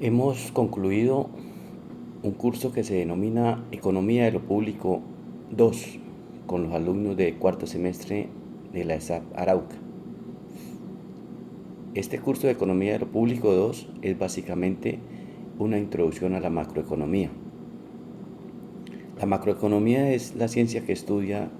Hemos concluido un curso que se denomina Economía de lo Público 2 con los alumnos de cuarto semestre de la ESAP Arauca. Este curso de Economía de lo Público 2 es básicamente una introducción a la macroeconomía. La macroeconomía es la ciencia que estudia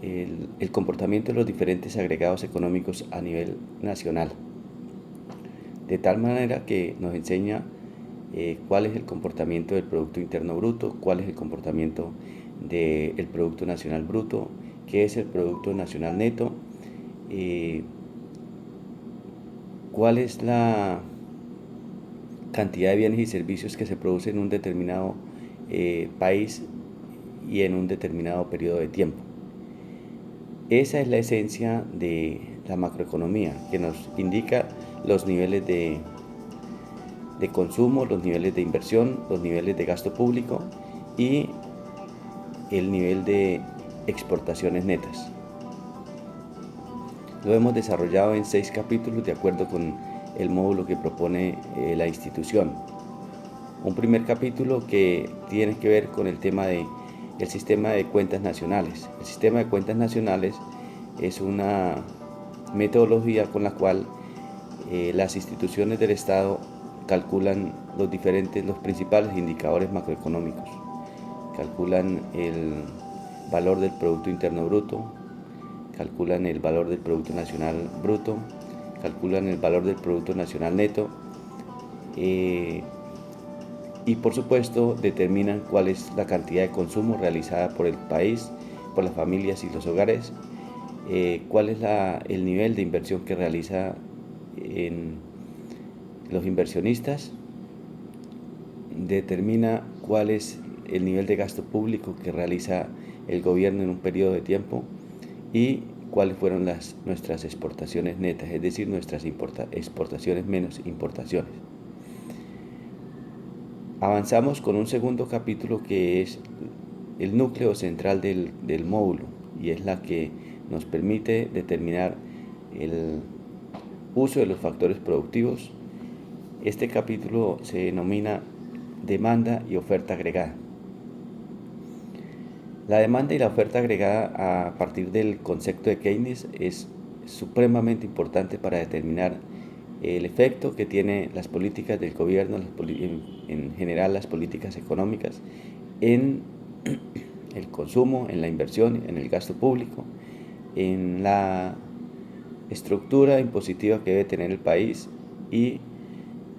el comportamiento de los diferentes agregados económicos a nivel nacional, de tal manera que nos enseña cuál es el comportamiento del Producto Interno Bruto, cuál es el comportamiento del Producto Nacional Bruto, qué es el Producto Nacional Neto, cuál es la cantidad de bienes y servicios que se producen en un determinado país y en un determinado periodo de tiempo. Esa es la esencia de la macroeconomía, que nos indica los niveles de consumo, los niveles de inversión, los niveles de gasto público y el nivel de exportaciones netas. Lo hemos desarrollado en 6 capítulos de acuerdo con el módulo que propone la institución. Un primer capítulo que tiene que ver con el tema del sistema de cuentas nacionales. El sistema de cuentas nacionales es una metodología con la cual las instituciones del Estado calculan los principales indicadores macroeconómicos. Calculan el valor del Producto Interno Bruto, calculan el valor del Producto Nacional Bruto, calculan el valor del Producto Nacional Neto y por supuesto determinan cuál es la cantidad de consumo realizada por el país, por las familias y los hogares, cuál es el nivel de inversión que realiza en los inversionistas, determina cuál es el nivel de gasto público que realiza el gobierno en un periodo de tiempo y cuáles fueron nuestras exportaciones netas, es decir, nuestras exportaciones menos importaciones. Avanzamos con un segundo capítulo que es el núcleo central del módulo y es la que nos permite determinar el uso de los factores productivos. Este capítulo se denomina demanda y oferta agregada. La demanda y la oferta agregada a partir del concepto de Keynes es supremamente importante para determinar el efecto que tienen las políticas del gobierno, en general las políticas económicas, en el consumo, en la inversión, en el gasto público, en la estructura impositiva que debe tener el país y,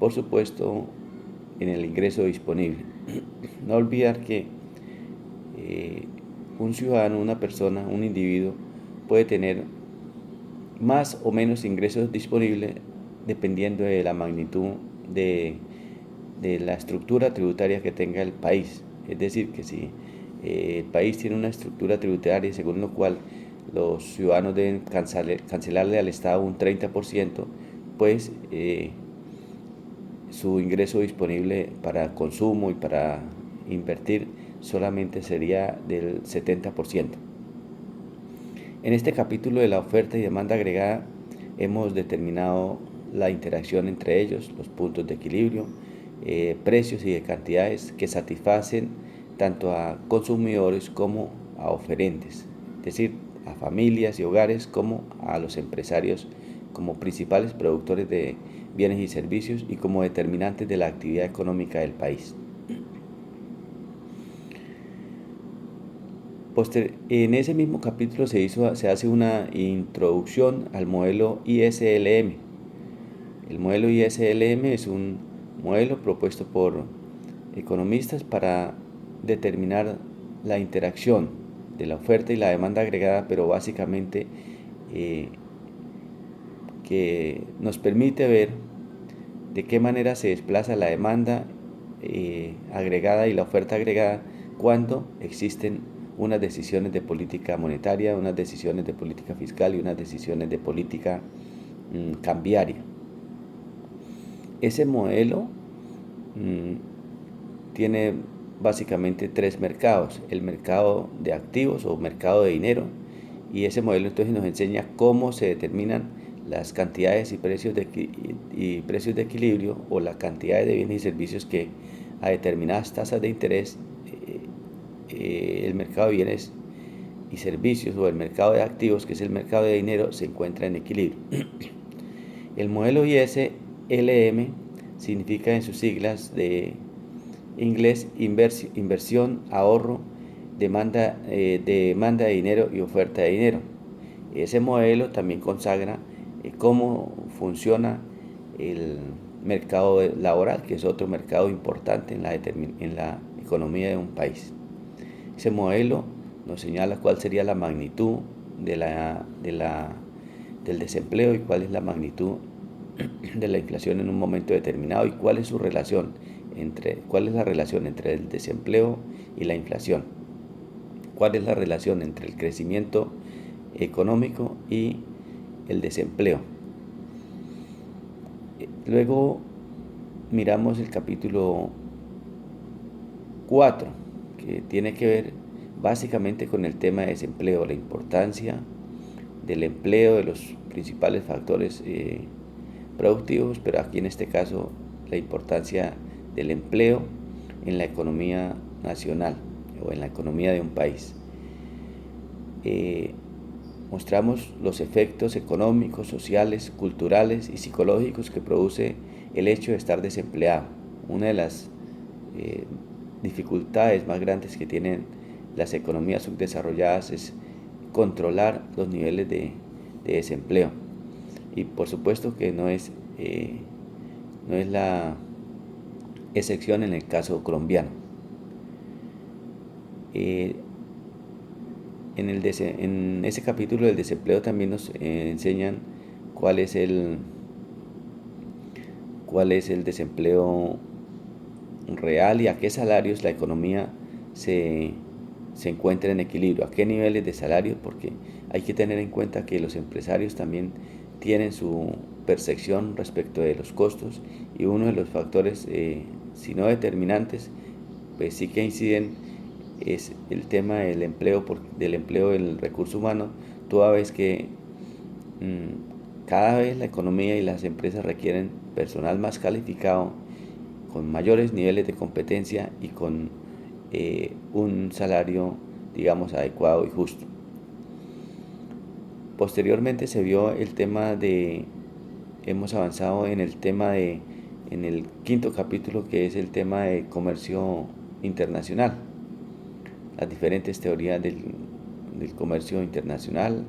por supuesto, en el ingreso disponible. No olvidar que un ciudadano, una persona, un individuo puede tener más o menos ingresos disponibles dependiendo de la magnitud de la estructura tributaria que tenga el país. Es decir, que si el país tiene una estructura tributaria según lo cual los ciudadanos deben cancelarle al Estado un 30%, pues su ingreso disponible para consumo y para invertir solamente sería del 70%. En este capítulo de la oferta y demanda agregada hemos determinado la interacción entre ellos, los puntos de equilibrio, precios y de cantidades que satisfacen tanto a consumidores como a oferentes, es decir, a familias y hogares como a los empresarios como principales productores de bienes y servicios y como determinantes de la actividad económica del país. En ese mismo capítulo se hace una introducción al modelo ISLM. El modelo ISLM es un modelo propuesto por economistas para determinar la interacción de la oferta y la demanda agregada, pero básicamente que nos permite ver de qué manera se desplaza la demanda agregada y la oferta agregada cuando existen unas decisiones de política monetaria, unas decisiones de política fiscal y unas decisiones de política cambiaria. Ese modelo tiene básicamente 3 mercados: el mercado de activos o mercado de dinero, y ese modelo entonces nos enseña cómo se determinan las cantidades y precios de equilibrio, o la cantidad de bienes y servicios que a determinadas tasas de interés el mercado de bienes y servicios, o el mercado de activos, que es el mercado de dinero, se encuentra en equilibrio. El modelo ISLM significa, en sus siglas de inglés, inversión, ahorro, demanda de dinero y oferta de dinero. Ese modelo también consagra cómo funciona el mercado laboral, que es otro mercado importante en la economía de un país. Ese modelo nos señala cuál sería la magnitud del desempleo y cuál es la magnitud de la inflación en un momento determinado, y cuál es la relación entre el desempleo y la inflación, cuál es la relación entre el crecimiento económico y el desempleo. Luego miramos el capítulo 4, que tiene que ver básicamente con el tema de desempleo, la importancia del empleo, de los principales factores productivos, pero aquí en este caso la importancia del empleo en la economía nacional o en la economía de un país. Mostramos los efectos económicos, sociales, culturales y psicológicos que produce el hecho de estar desempleado. Una de las dificultades más grandes que tienen las economías subdesarrolladas es controlar los niveles de desempleo, y por supuesto que no es la excepción en el caso colombiano. En ese capítulo del desempleo también nos enseñan cuál es el desempleo real y a qué salarios la economía se encuentra en equilibrio, a qué niveles de salario, porque hay que tener en cuenta que los empresarios también tienen su percepción respecto de los costos, y uno de los factores, si no determinantes, pues sí que inciden, es el tema del empleo del recurso humano, toda vez que cada vez la economía y las empresas requieren personal más calificado, con mayores niveles de competencia y con un salario, digamos, adecuado y justo. Posteriormente se vio hemos avanzado en el quinto capítulo, que es el tema de comercio internacional, las diferentes teorías del comercio internacional,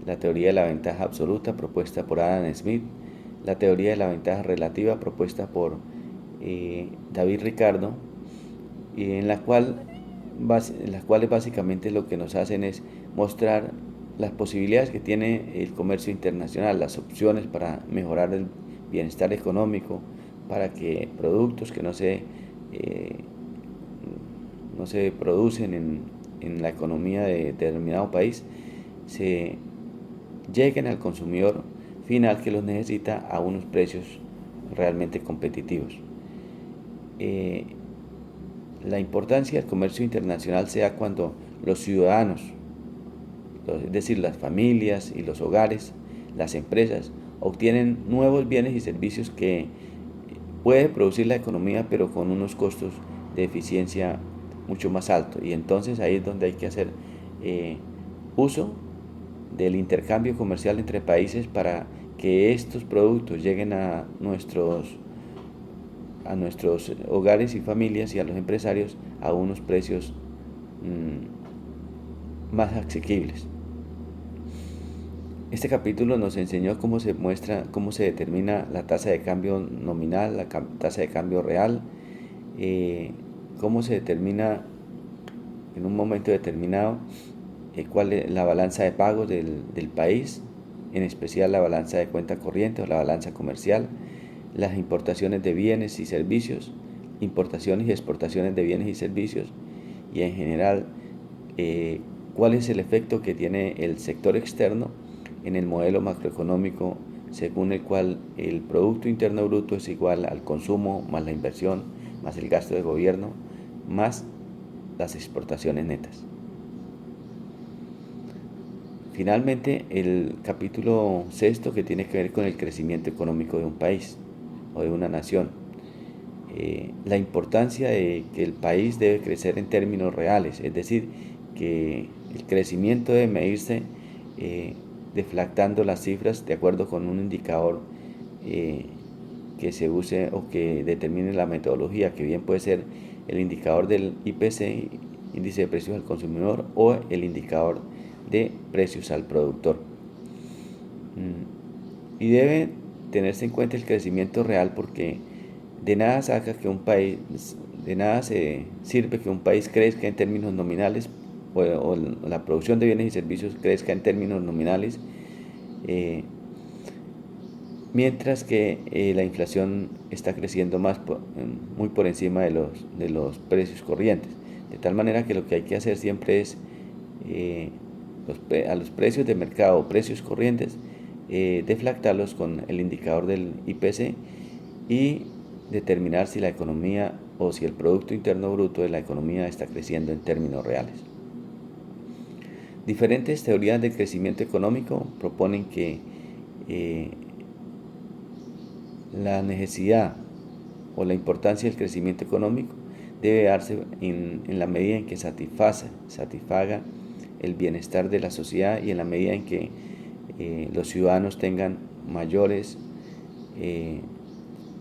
la teoría de la ventaja absoluta propuesta por Adam Smith, la teoría de la ventaja relativa propuesta por David Ricardo, y en las cuales básicamente lo que nos hacen es mostrar las posibilidades que tiene el comercio internacional, las opciones para mejorar el bienestar económico, para que productos que no se producen en la economía de determinado país se lleguen al consumidor final, que los necesita, a unos precios realmente competitivos. La importancia del comercio internacional se da cuando los ciudadanos, es decir, las familias y los hogares, las empresas, obtienen nuevos bienes y servicios que puede producir la economía, pero con unos costos de eficiencia mucho más altos. Y entonces ahí es donde hay que hacer uso del intercambio comercial entre países para que estos productos lleguen a nuestros hogares y familias y a los empresarios a unos precios más asequibles. Este capítulo nos enseñó cómo se determina la tasa de cambio nominal, la tasa de cambio real, cómo se determina en un momento determinado cuál es la balanza de pagos del país, en especial la balanza de cuenta corriente o la balanza comercial, las importaciones de bienes y servicios, importaciones y exportaciones de bienes y servicios, y en general cuál es el efecto que tiene el sector externo en el modelo macroeconómico, según el cual el Producto Interno Bruto es igual al consumo más la inversión más el gasto de gobierno más las exportaciones netas. Finalmente, el capítulo sexto, que tiene que ver con el crecimiento económico de un país o de una nación. La importancia de que el país debe crecer en términos reales, es decir, que el crecimiento debe medirse deflactando las cifras de acuerdo con un indicador que se use o que determine la metodología, que bien puede ser el indicador del IPC, índice de precios al consumidor, o el indicador de precios al productor. Y debe tenerse en cuenta el crecimiento real, porque de nada saca que un país, de nada se sirve que un país crezca en términos nominales o la producción de bienes y servicios crezca en términos nominales, mientras que la inflación está creciendo muy por encima de los precios corrientes. De tal manera que lo que hay que hacer siempre es a los precios de mercado o precios corrientes, deflactarlos con el indicador del IPC y determinar si la economía o si el Producto Interno Bruto de la economía está creciendo en términos reales. Diferentes teorías del crecimiento económico proponen que la necesidad o la importancia del crecimiento económico debe darse en la medida en que satisfaga el bienestar de la sociedad y en la medida en que los ciudadanos tengan mayores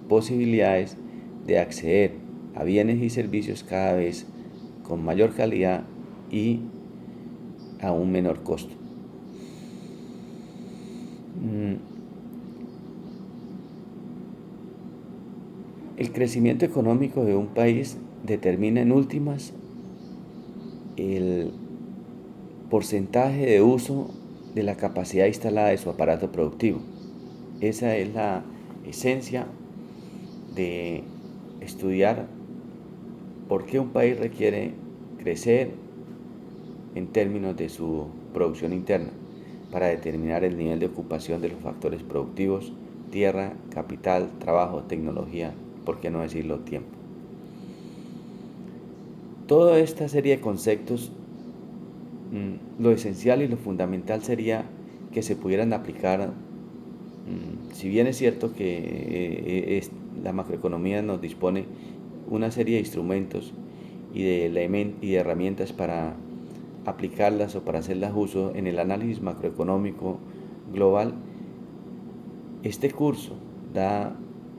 posibilidades de acceder a bienes y servicios cada vez con mayor calidad y a un menor costo. El crecimiento económico de un país determina en últimas el porcentaje de uso de la capacidad instalada de su aparato productivo. Esa es la esencia de estudiar por qué un país requiere crecer en términos de su producción interna, para determinar el nivel de ocupación de los factores productivos: tierra, capital, trabajo, tecnología, por qué no decirlo, tiempo. Toda esta serie de conceptos, lo esencial y lo fundamental sería que se pudieran aplicar. Si bien es cierto que la macroeconomía nos dispone una serie de instrumentos y de herramientas para aplicarlas o para hacerlas uso en el análisis macroeconómico global, este curso da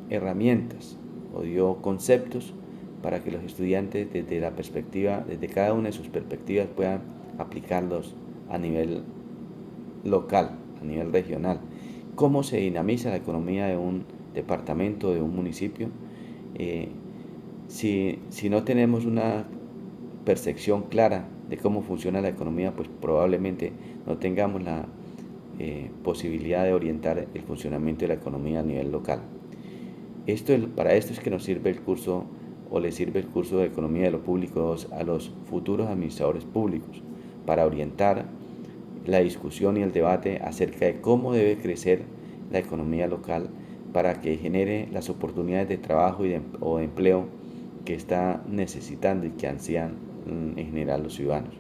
herramientas o dio conceptos para que los estudiantes desde cada una de sus perspectivas puedan aplicarlos a nivel local, a nivel regional. Cómo se dinamiza la economía de un departamento, de un municipio. Si no tenemos una percepción clara de cómo funciona la economía, pues probablemente no tengamos la posibilidad de orientar el funcionamiento de la economía a nivel local. Para esto es que nos sirve el curso, o le sirve el curso de Economía de lo Público a los futuros administradores públicos, para orientar la discusión y el debate acerca de cómo debe crecer la economía local para que genere las oportunidades de trabajo o de empleo que está necesitando y que ansían en general los ciudadanos.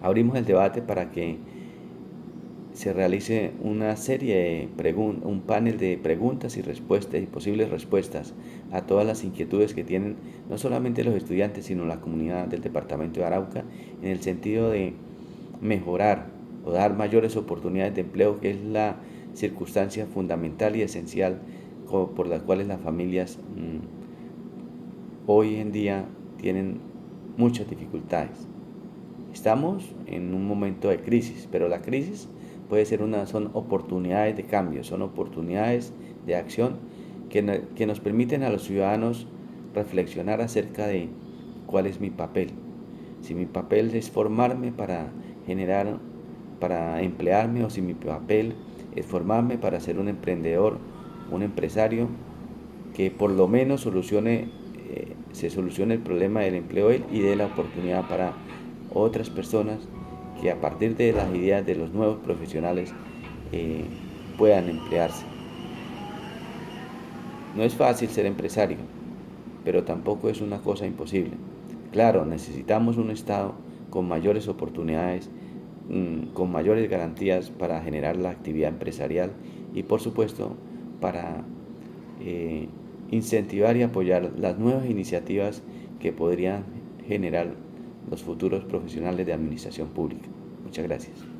Abrimos el debate para que se realice una serie de un panel de preguntas y respuestas y posibles respuestas a todas las inquietudes que tienen no solamente los estudiantes, sino la comunidad del departamento de Arauca, en el sentido de mejorar o dar mayores oportunidades de empleo, que es la circunstancia fundamental y esencial por las cuales las familias hoy en día tienen muchas dificultades. Estamos en un momento de crisis, pero la crisis son oportunidades de cambio, son oportunidades de acción que nos permiten a los ciudadanos reflexionar acerca de cuál es mi papel. Si mi papel es formarme para emplearme, o si mi papel es formarme para ser un emprendedor, un empresario que por lo menos se solucione el problema del empleo y dé la oportunidad para otras personas que a partir de las ideas de los nuevos profesionales puedan emplearse. No es fácil ser empresario, pero tampoco es una cosa imposible. Claro, necesitamos un Estado con mayores oportunidades con mayores garantías para generar la actividad empresarial y por supuesto para incentivar y apoyar las nuevas iniciativas que podrían generar los futuros profesionales de administración pública. Muchas gracias.